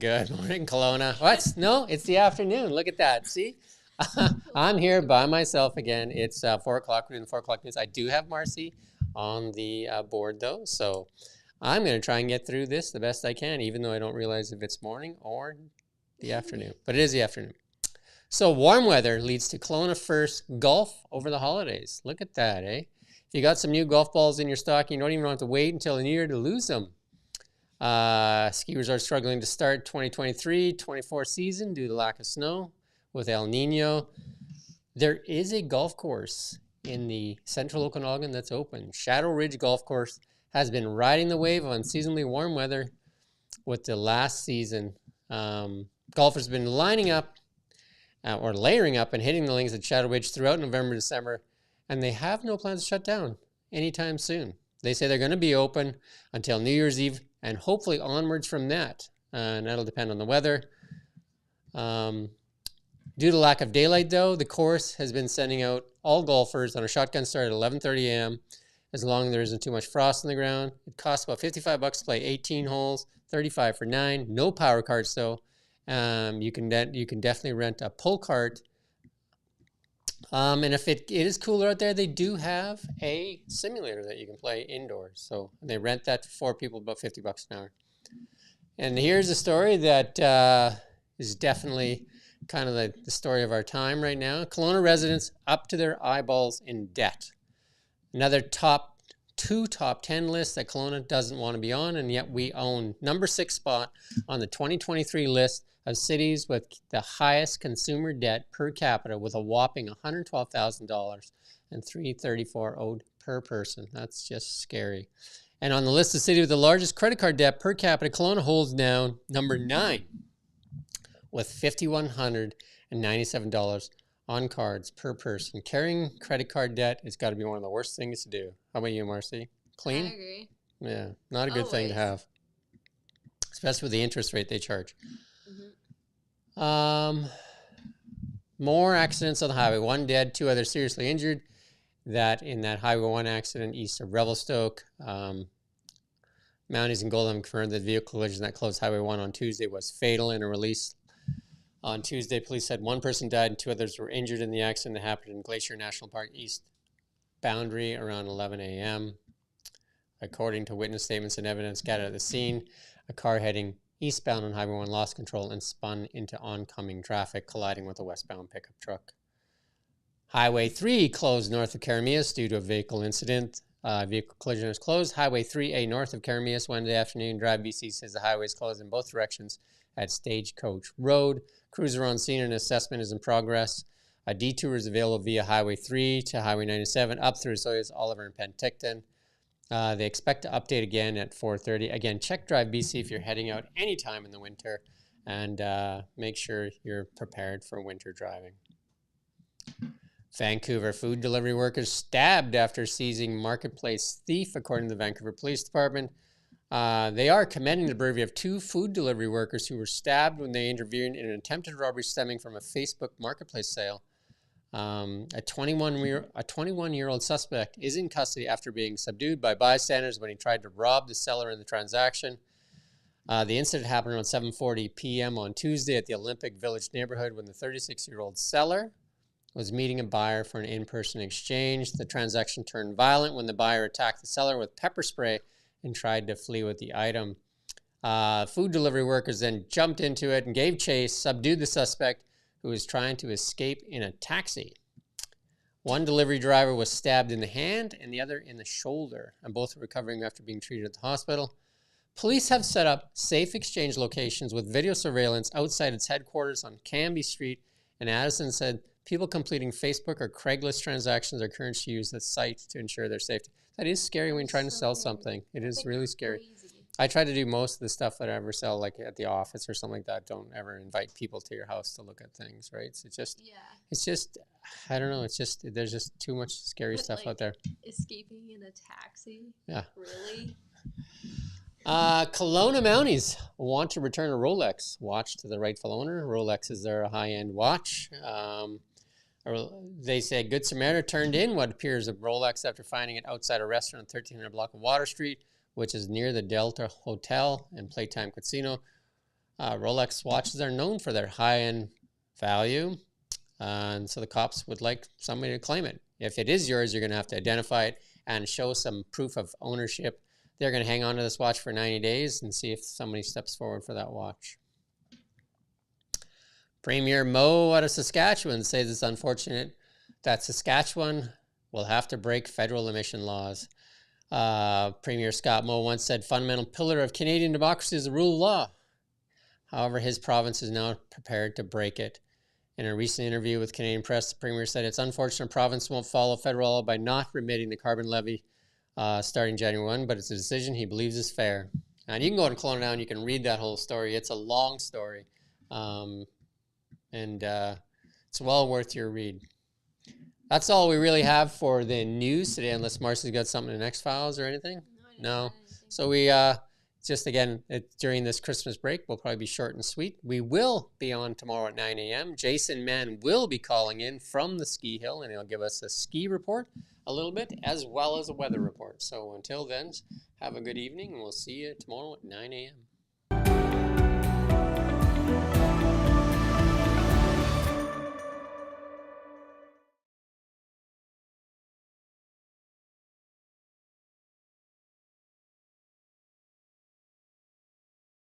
Good morning, Kelowna. What? No, it's the afternoon. Look at that. See? I'm here by myself again. It's 4 o'clock. We're doing the 4 o'clock news. I do have Marcy on the board, though. So I'm going to try and get through this the best I can, even though I don't realize if it's morning or the afternoon. But it is the afternoon. So warm weather leads to Kelowna first golf over the holidays. Look at that, eh? If you got some new golf balls in your stock, you don't even have to wait until the new year to lose them. Skiers are struggling to start 2023-24 season due to lack of snow with El Nino. There is a golf course in the central Okanagan that's open. Shadow Ridge Golf Course has been riding the wave of unseasonably warm weather with the last season. Golfers have been lining up or layering up and hitting the links at Shadow Ridge throughout November, December, and they have no plans to shut down anytime soon. They say they're going to be open until New Year's Eve and hopefully onwards from that. And that'll depend on the weather. Due to lack of daylight, though, the course has been sending out all golfers on a shotgun start at 11:30 a.m. as long as there isn't too much frost on the ground. It costs about $55 to play 18 holes, $35 for 9. No power carts, though. You can definitely rent a pull cart. And if it is cooler out there, they do have a simulator that you can play indoors. So they rent that for 4 people, about $50 an hour. And here's a story that is definitely kind of the story of our time right now. Kelowna residents up to their eyeballs in debt. Another top 10 list that Kelowna doesn't want to be on, and yet we own number 6 spot on the 2023 list of cities with the highest consumer debt per capita, with a whopping $112,000 and $334 owed per person. That's just scary. And on the list of cities with the largest credit card debt per capita, Kelowna holds down number 9 with $5,197 on cards per person. Carrying credit card debt has got to be one of the worst things to do. How about you, Marcy? Clean? I agree. Yeah, not a good thing to have, especially with the interest rate they charge. More accidents on the highway. 1 dead, 2 others seriously injured. That in that Highway 1 accident east of Revelstoke. Mounties and Goldham confirmed that the vehicle collision that closed Highway 1 on Tuesday was fatal. In a release on Tuesday, police said 1 person died and 2 others were injured in the accident that happened in Glacier National Park East boundary around 11 a.m. According to witness statements and evidence gathered at the scene, a car heading eastbound on Highway 1 lost control and spun into oncoming traffic, colliding with a westbound pickup truck. Highway 3 closed north of Karameas due to a vehicle incident. Vehicle collision is closed. Highway 3A north of Karameas Wednesday afternoon. Drive BC says the highway is closed in both directions at Stagecoach Road. Crews are on scene and assessment is in progress. A detour is available via Highway 3 to Highway 97 up through Soyuz, Oliver, and Penticton. They expect to update again at 4:30. Again, check Drive BC if you're heading out anytime in the winter, and make sure you're prepared for winter driving. Vancouver food delivery workers stabbed after seizing marketplace thief, according to the Vancouver Police Department. They are commending the bravery of 2 food delivery workers who were stabbed when they intervened in an attempted robbery stemming from a Facebook marketplace sale. A 21-year-old suspect is in custody after being subdued by bystanders when he tried to rob the seller in the transaction. The incident happened around 7:40 p.m. on Tuesday at the Olympic Village neighborhood when the 36-year-old seller was meeting a buyer for an in-person exchange. The transaction turned violent when the buyer attacked the seller with pepper spray and tried to flee with the item. Food delivery workers then jumped into it and gave chase, subdued the suspect, who was trying to escape in a taxi. 1 delivery driver was stabbed in the hand and the other in the shoulder, and both are recovering after being treated at the hospital. Police have set up safe exchange locations with video surveillance outside its headquarters on Cambie Street, and Addison said people completing Facebook or Craigslist transactions are encouraged to use the site to ensure their safety. That is scary when you're trying to sell something. It is really scary. I try to do most of the stuff that I ever sell, like at the office or something like that. Don't ever invite people to your house to look at things, right? So it's just, I don't know. It's just, there's just too much scary stuff out there. Escaping in a taxi? Yeah. Really? Kelowna Mounties want to return a Rolex watch to the rightful owner. Rolex is their high-end watch. They say Good Samaritan turned in what appears a Rolex after finding it outside a restaurant on 1300 block of Water Street, which is near the Delta Hotel and Playtime Casino. Rolex watches are known for their high-end value, and so the cops would like somebody to claim it. If it is yours, you're going to have to identify it and show some proof of ownership. They're going to hang on to this watch for 90 days and see if somebody steps forward for that watch. Premier Moe out of Saskatchewan says it's unfortunate that Saskatchewan will have to break federal emission laws. Premier Scott Moe once said, "Fundamental pillar of Canadian democracy is the rule of law." However, his province is now prepared to break it. In a recent interview with Canadian Press, the Premier said it's unfortunate the province won't follow federal law by not remitting the carbon levy starting January 1, but it's a decision he believes is fair. And you can go to Kelowna now and you can read that whole story. It's a long story. It's well worth your read. That's all we really have for the news today, unless Marcy's got something in the X-Files or anything. No. So we just, again, during this Christmas break, we'll probably be short and sweet. We will be on tomorrow at 9 a.m. Jason Mann will be calling in from the ski hill, and he'll give us a ski report a little bit, as well as a weather report. So until then, have a good evening, and we'll see you tomorrow at 9 a.m.